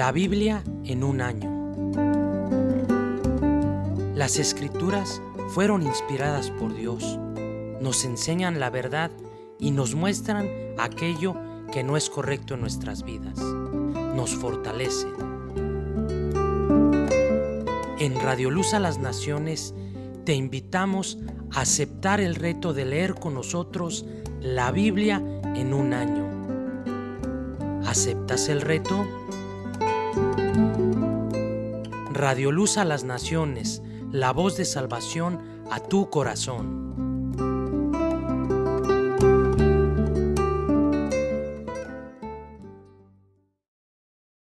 La Biblia en un año. Las Escrituras fueron inspiradas por Dios. Nos enseñan la verdad y nos muestran aquello que no es correcto en nuestras vidas. Nos fortalecen. En Radio Luz a las Naciones te invitamos a aceptar el reto de leer con nosotros la Biblia en un año. ¿Aceptas el reto? Radio Luz a las Naciones, la voz de salvación a tu corazón.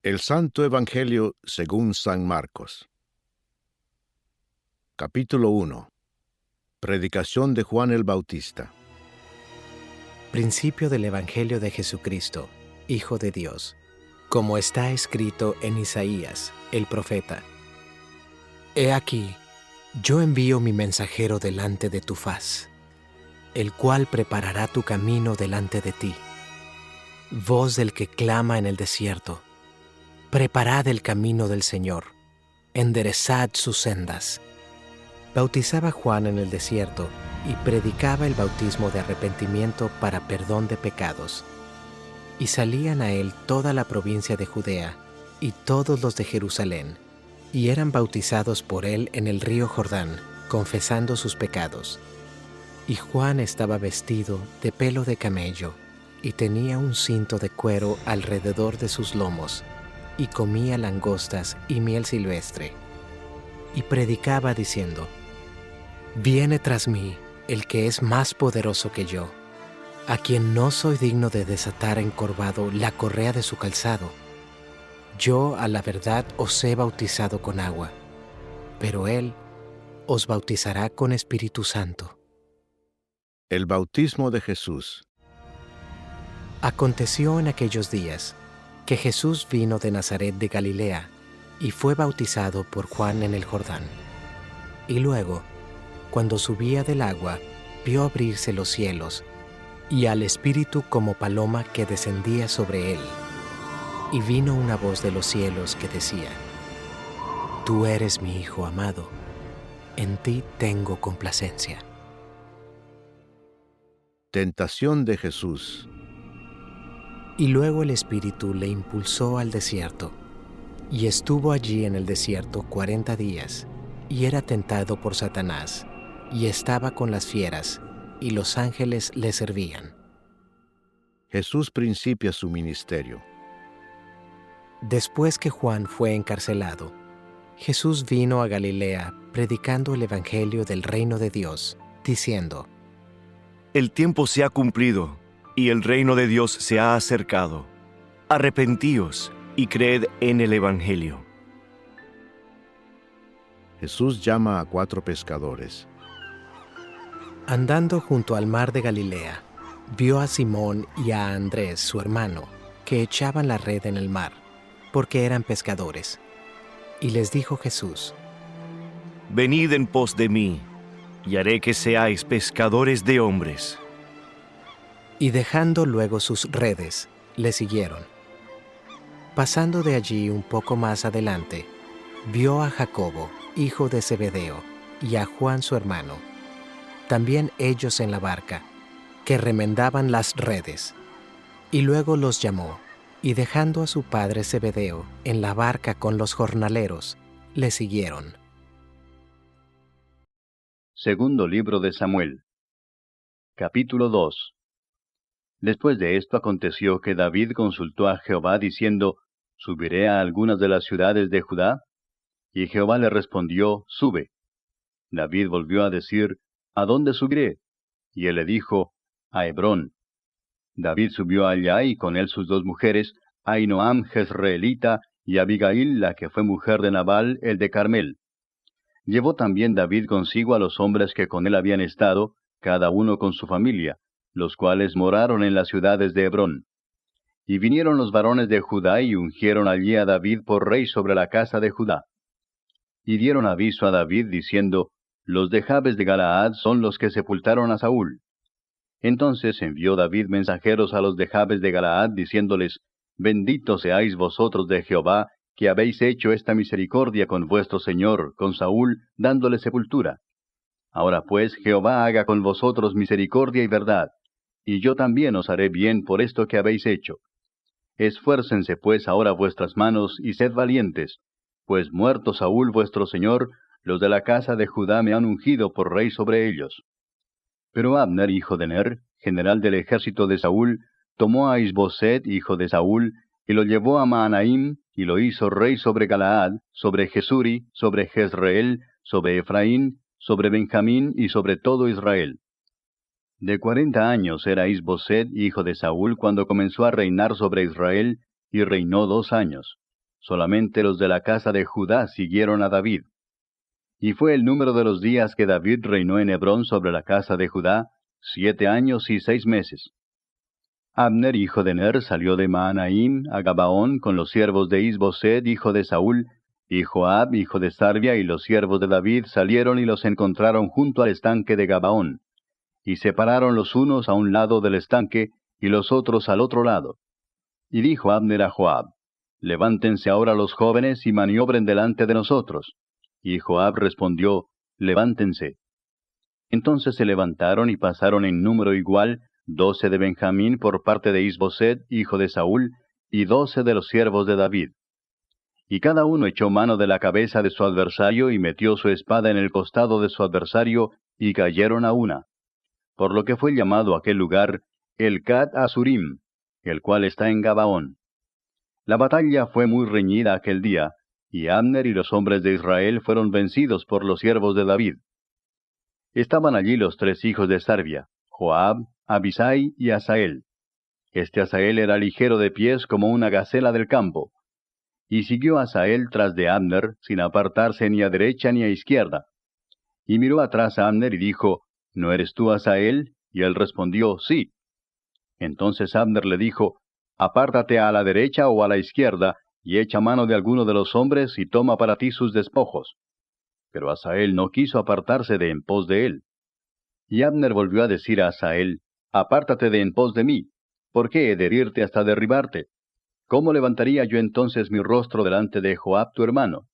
El Santo Evangelio según San Marcos. Capítulo 1. Predicación de Juan el Bautista. Principio del Evangelio de Jesucristo, Hijo de Dios, como está escrito en Isaías, el profeta. He aquí, yo envío mi mensajero delante de tu faz, el cual preparará tu camino delante de ti. Voz del que clama en el desierto, preparad el camino del Señor, enderezad sus sendas. Bautizaba Juan en el desierto y predicaba el bautismo de arrepentimiento para perdón de pecados. Y salían a él toda la provincia de Judea y todos los de Jerusalén, y eran bautizados por él en el río Jordán, confesando sus pecados. Y Juan estaba vestido de pelo de camello, y tenía un cinto de cuero alrededor de sus lomos, y comía langostas y miel silvestre. Y predicaba diciendo: Viene tras mí el que es más poderoso que yo, a quien no soy digno de desatar encorvado la correa de su calzado. Yo a la verdad os he bautizado con agua, pero él os bautizará con Espíritu Santo. El bautismo de Jesús. Aconteció en aquellos días que Jesús vino de Nazaret de Galilea y fue bautizado por Juan en el Jordán. Y luego, cuando subía del agua, vio abrirse los cielos y al Espíritu como paloma que descendía sobre él. Y vino una voz de los cielos que decía: Tú eres mi Hijo amado, en ti tengo complacencia. Tentación de Jesús. Y luego el Espíritu le impulsó al desierto, y estuvo allí en el desierto 40 días, y era tentado por Satanás, y estaba con las fieras, y los ángeles le servían. Jesús principia su ministerio. Después que Juan fue encarcelado, Jesús vino a Galilea predicando el Evangelio del reino de Dios, diciendo: El tiempo se ha cumplido, y el reino de Dios se ha acercado. Arrepentíos y creed en el Evangelio. Jesús llama a 4 pescadores. Andando junto al mar de Galilea, vio a Simón y a Andrés, su hermano, que echaban la red en el mar, porque eran pescadores. Y les dijo Jesús: Venid en pos de mí, y haré que seáis pescadores de hombres. Y dejando luego sus redes, le siguieron. Pasando de allí un poco más adelante, vio a Jacobo, hijo de Zebedeo, y a Juan su hermano, también ellos en la barca, que remendaban las redes. Y luego los llamó, y dejando a su padre Zebedeo en la barca con los jornaleros, le siguieron. Segundo libro de Samuel. Capítulo 2. Después de esto aconteció que David consultó a Jehová diciendo: ¿Subiré a algunas de las ciudades de Judá? Y Jehová le respondió: Sube. David volvió a decir: ¿A dónde subiré? Y él le dijo: A Hebrón. David subió allá y con él sus 2 mujeres, Ahinoam jezreelita y Abigail, la que fue mujer de Nabal, el de Carmel. Llevó también David consigo a los hombres que con él habían estado, cada uno con su familia, los cuales moraron en las ciudades de Hebrón. Y vinieron los varones de Judá y ungieron allí a David por rey sobre la casa de Judá. Y dieron aviso a David diciendo: Los de Jabes de Galaad son los que sepultaron a Saúl. Entonces envió David mensajeros a los de Jabes de Galaad, diciéndoles: Benditos seáis vosotros de Jehová, que habéis hecho esta misericordia con vuestro señor, con Saúl, dándole sepultura. Ahora pues Jehová haga con vosotros misericordia y verdad, y yo también os haré bien por esto que habéis hecho. Esfuércense pues ahora vuestras manos, y sed valientes, pues muerto Saúl vuestro señor, los de la casa de Judá me han ungido por rey sobre ellos. Pero Abner, hijo de Ner, general del ejército de Saúl, tomó a Isboset, hijo de Saúl, y lo llevó a Mahanaim, y lo hizo rey sobre Galaad, sobre Jesuri, sobre Jezreel, sobre Efraín, sobre Benjamín y sobre todo Israel. De 40 años era Isboset, hijo de Saúl, cuando comenzó a reinar sobre Israel, y reinó 2 años. Solamente los de la casa de Judá siguieron a David. Y fue el número de los días que David reinó en Hebrón sobre la casa de Judá, 7 años y 6 meses. Abner, hijo de Ner, salió de Mahanaim a Gabaón con los siervos de Isboset, hijo de Saúl, y Joab, hijo de Sarvia, y los siervos de David salieron y los encontraron junto al estanque de Gabaón. Y separaron los unos a un lado del estanque, y los otros al otro lado. Y dijo Abner a Joab: Levántense ahora los jóvenes y maniobren delante de nosotros. Y Joab respondió: Levántense. Entonces se levantaron y pasaron en número igual 12 de Benjamín por parte de Isboset, hijo de Saúl, y 12 de los siervos de David. Y cada uno echó mano de la cabeza de su adversario y metió su espada en el costado de su adversario, y cayeron a una. Por lo que fue llamado aquel lugar Elcat Asurim, el cual está en Gabaón. La batalla fue muy reñida aquel día, y Abner y los hombres de Israel fueron vencidos por los siervos de David. Estaban allí los 3 hijos de Sarvia, Joab, Abisai y Asael. Este Asael era ligero de pies como una gacela del campo. Y siguió Asael tras de Abner, sin apartarse ni a derecha ni a izquierda. Y miró atrás a Abner y dijo: ¿No eres tú Asael? Y él respondió: Sí. Entonces Abner le dijo: Apártate a la derecha o a la izquierda, y echa mano de alguno de los hombres, y toma para ti sus despojos. Pero Asael no quiso apartarse de en pos de él. Y Abner volvió a decir a Asael: Apártate de en pos de mí. ¿Por qué he de herirte hasta derribarte? ¿Cómo levantaría yo entonces mi rostro delante de Joab tu hermano?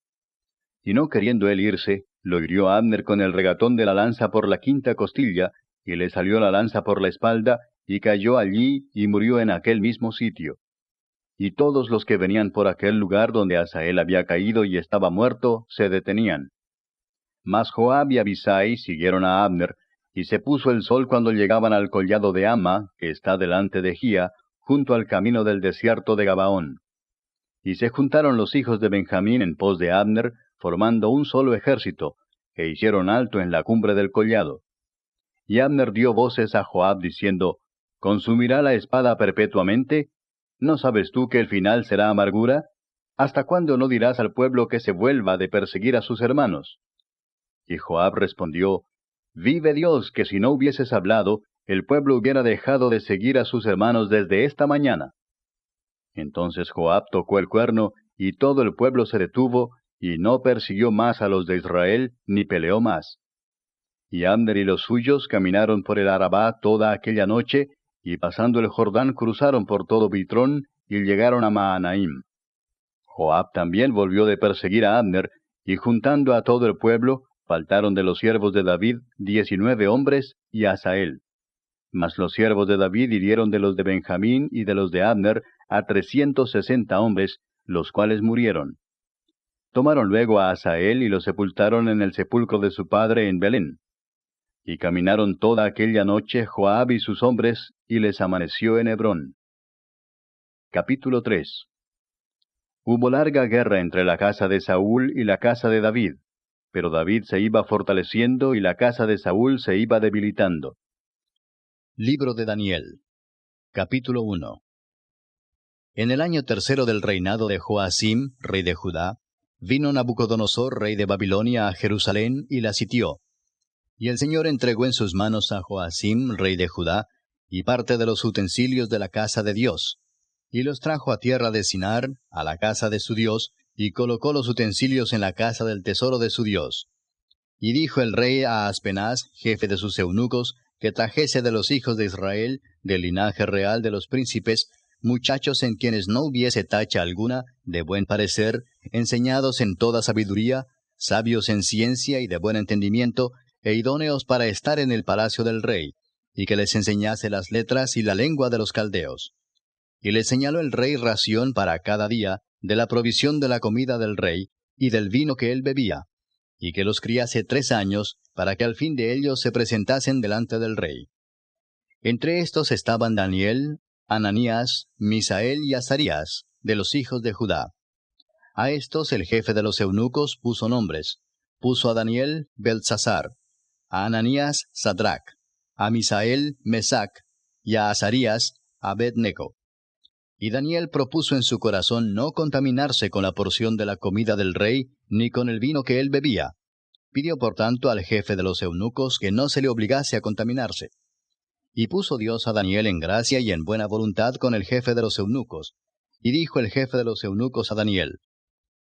Y no queriendo él irse, lo hirió a Abner con el regatón de la lanza por la 5ª costilla, y le salió la lanza por la espalda, y cayó allí, y murió en aquel mismo sitio. Y todos los que venían por aquel lugar donde Asael había caído y estaba muerto, se detenían. Mas Joab y Abisai siguieron a Abner, y se puso el sol cuando llegaban al collado de Ama, que está delante de Gía, junto al camino del desierto de Gabaón. Y se juntaron los hijos de Benjamín en pos de Abner, formando un solo ejército, e hicieron alto en la cumbre del collado. Y Abner dio voces a Joab diciendo: ¿Consumirá la espada perpetuamente? ¿No sabes tú que el final será amargura? ¿Hasta cuándo no dirás al pueblo que se vuelva de perseguir a sus hermanos? Y Joab respondió: Vive Dios, que si no hubieses hablado, el pueblo hubiera dejado de seguir a sus hermanos desde esta mañana. Entonces Joab tocó el cuerno, y todo el pueblo se detuvo, y no persiguió más a los de Israel, ni peleó más. Y Abner y los suyos caminaron por el Arabá toda aquella noche, y pasando el Jordán cruzaron por todo Bitrón, y llegaron a Mahanaim. Joab también volvió de perseguir a Abner, y juntando a todo el pueblo, faltaron de los siervos de David 19 hombres y Asael. Mas los siervos de David hirieron de los de Benjamín y de los de Abner a 360 hombres, los cuales murieron. Tomaron luego a Asael y lo sepultaron en el sepulcro de su padre en Belén. Y caminaron toda aquella noche Joab y sus hombres, y les amaneció en Hebrón. Capítulo 3. Hubo larga guerra entre la casa de Saúl y la casa de David, pero David se iba fortaleciendo y la casa de Saúl se iba debilitando. Libro de Daniel. Capítulo 1. En el año 3 del reinado de Joacim, rey de Judá, vino Nabucodonosor, rey de Babilonia, a Jerusalén, y la sitió. Y el Señor entregó en sus manos a Joacim, rey de Judá, y parte de los utensilios de la casa de Dios, y los trajo a tierra de Sinar, a la casa de su Dios, y colocó los utensilios en la casa del tesoro de su Dios. Y dijo el rey a Aspenaz, jefe de sus eunucos, que trajese de los hijos de Israel, del linaje real de los príncipes, muchachos en quienes no hubiese tacha alguna, de buen parecer, enseñados en toda sabiduría, sabios en ciencia y de buen entendimiento, e idóneos para estar en el palacio del rey, y que les enseñase las letras y la lengua de los caldeos. Y les señaló el rey ración para cada día, de la provisión de la comida del rey, y del vino que él bebía, y que los criase 3 años, para que al fin de ellos se presentasen delante del rey. Entre estos estaban Daniel, Ananías, Misael y Azarías, de los hijos de Judá. A estos el jefe de los eunucos puso nombres. Puso a Daniel Beltsasar, a Ananías Sadrac, a Misael Mesac, y a Azarías Abed-Nego. Y Daniel propuso en su corazón no contaminarse con la porción de la comida del rey, ni con el vino que él bebía. Pidió por tanto al jefe de los eunucos que no se le obligase a contaminarse. Y puso Dios a Daniel en gracia y en buena voluntad con el jefe de los eunucos. Y dijo el jefe de los eunucos a Daniel: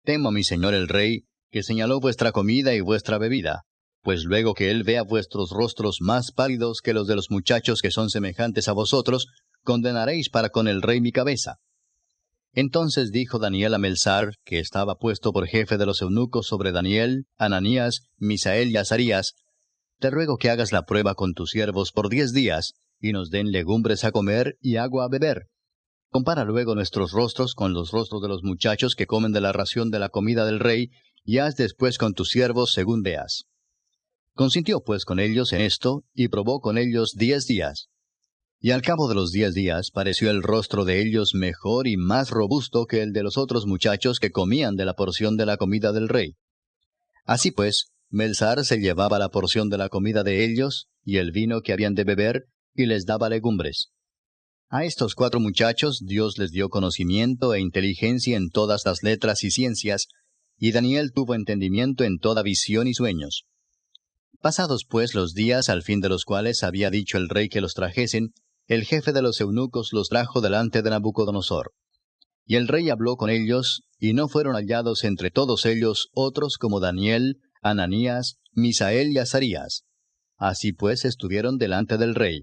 Temo a mi señor el rey, que señaló vuestra comida y vuestra bebida, pues luego que él vea vuestros rostros más pálidos que los de los muchachos que son semejantes a vosotros, condenaréis para con el rey mi cabeza. Entonces dijo Daniel a Melzar, que estaba puesto por jefe de los eunucos sobre Daniel, Ananías, Misael y Azarías: Te ruego que hagas la prueba con tus siervos por 10 días, y nos den legumbres a comer y agua a beber. Compara luego nuestros rostros con los rostros de los muchachos que comen de la ración de la comida del rey, y haz después con tus siervos según veas. Consintió pues con ellos en esto, y probó con ellos 10 días. Y al cabo de los 10 días pareció el rostro de ellos mejor y más robusto que el de los otros muchachos que comían de la porción de la comida del rey. Así pues, Melzar se llevaba la porción de la comida de ellos, y el vino que habían de beber, y les daba legumbres. A estos 4 muchachos Dios les dio conocimiento e inteligencia en todas las letras y ciencias, y Daniel tuvo entendimiento en toda visión y sueños. Pasados pues los días al fin de los cuales había dicho el rey que los trajesen, el jefe de los eunucos los trajo delante de Nabucodonosor. Y el rey habló con ellos, y no fueron hallados entre todos ellos otros como Daniel, Ananías, Misael y Azarías. Así pues estuvieron delante del rey.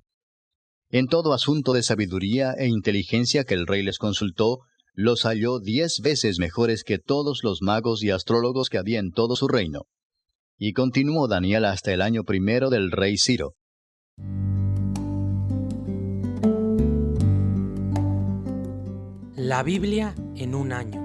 En todo asunto de sabiduría e inteligencia que el rey les consultó, los halló 10 veces mejores que todos los magos y astrólogos que había en todo su reino. Y continuó Daniel hasta el año 1 del rey Ciro. La Biblia en un año.